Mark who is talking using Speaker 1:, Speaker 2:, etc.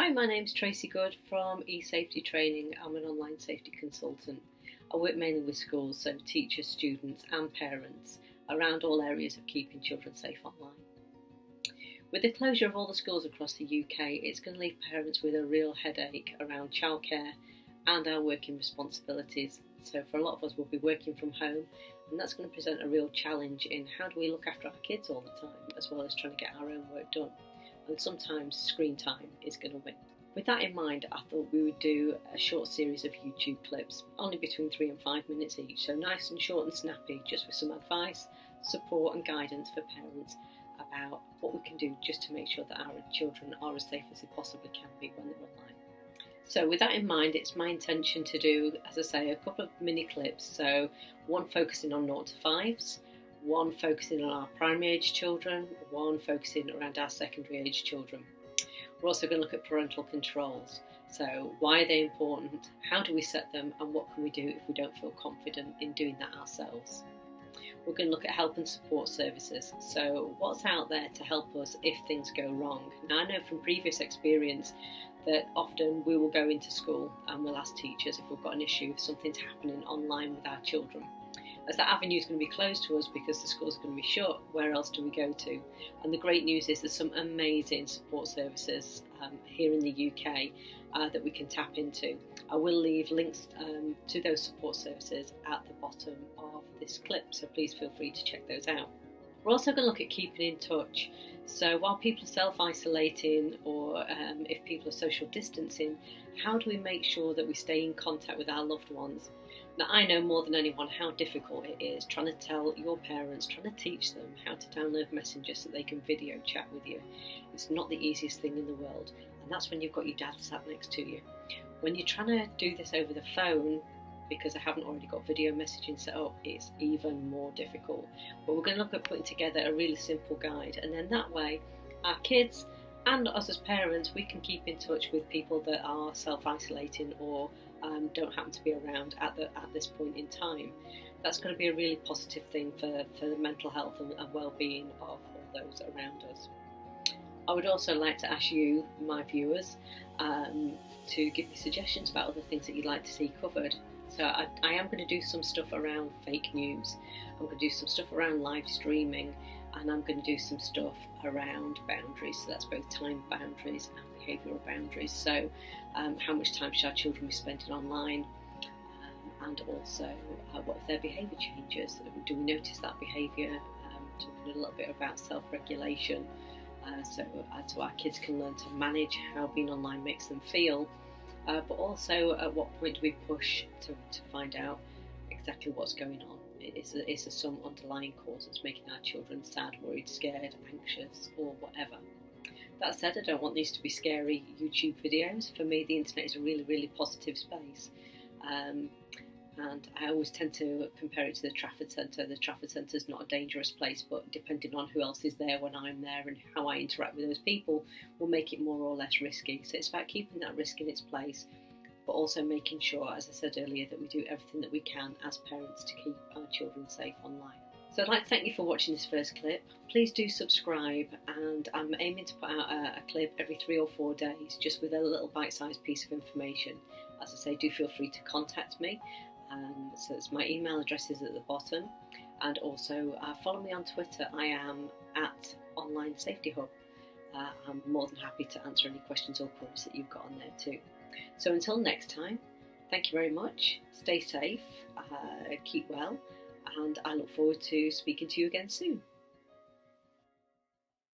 Speaker 1: Hi, my name's Traci Good from eSafety Training. I'm an online safety consultant. I work mainly with schools, so teachers, students and parents around all areas of keeping children safe online. With the closure of all the schools across the UK, it's going to leave parents with a real headache around childcare and our working responsibilities. So for a lot of us, we'll be working from home, and that's going to present a real challenge in how do we look after our kids all the time, as well as trying to get our own work done. And sometimes screen time is going to win. With that in mind, I thought we would do a short series of YouTube clips, only between 3 and 5 minutes each, so nice and short and snappy, just with some advice, support and guidance for parents about what we can do just to make sure that our children are as safe as they possibly can be when they're online. So with that in mind, it's my intention to do, as I say, a couple of mini clips, so one focusing on 0 to 5s, one focusing on our primary age children, one focusing around our secondary age children. We're also going to look at parental controls. So why are they important? How do we set them? And what can we do if we don't feel confident in doing that ourselves? We're going to look at help and support services. So what's out there to help us if things go wrong? Now, I know from previous experience that often we will go into school and we'll ask teachers if we've got an issue, if something's happening online with our children. As that avenue is going to be closed to us because the schools are going to be shut, where else do we go to? And the great news is there's some amazing support services here in the UK that we can tap into. I will leave links to those support services at the bottom of this clip, so please feel free to check those out. We're also going to look at keeping in touch. So while people are self-isolating or if people are social distancing, how do we make sure that we stay in contact with our loved ones? Now, I know more than anyone how difficult it is trying to tell your parents, trying to teach them how to download Messenger so they can video chat with you. It's not the easiest thing in the world, and that's when you've got your dad sat next to you. When you're trying to do this over the phone, because I haven't already got video messaging set up, it's even more difficult. But we're going to look at putting together a really simple guide, and then that way our kids and us as parents, we can keep in touch with people that are self-isolating or don't happen to be around at this point in time. That's going to be a really positive thing for the mental health and well-being of all those around us. I would also like to ask you, my viewers, to give me suggestions about other things that you'd like to see covered. So I am going to do some stuff around fake news, I'm going to do some stuff around live streaming, and I'm going to do some stuff around boundaries, so that's both time boundaries and behavioural boundaries. So how much time should our children be spending online, and also what if their behaviour changes? Do we notice that behaviour? Talking a little bit about self-regulation, so our kids can learn to manage how being online makes them feel, but also at what point do we push to find out exactly what's going on? Is there some underlying cause that's making our children sad, worried, scared, anxious, or whatever? That said, I don't want these to be scary YouTube videos. For me, the internet is a really, really positive space. And I always tend to compare it to the Trafford Centre. The Trafford Centre is not a dangerous place, but depending on who else is there when I'm there and how I interact with those people will make it more or less risky. So it's about keeping that risk in its place, but also making sure, as I said earlier, that we do everything that we can as parents to keep our children safe online. So I'd like to thank you for watching this first clip. Please do subscribe, and I'm aiming to put out a clip every 3 or 4 days, just with a little bite-sized piece of information. As I say, do feel free to contact me. So it's my email address is at the bottom, and also follow me on Twitter. I am at Online Safety Hub. I'm more than happy to answer any questions or queries that you've got on there too. So until next time, thank you very much, stay safe, keep well, and I look forward to speaking to you again soon.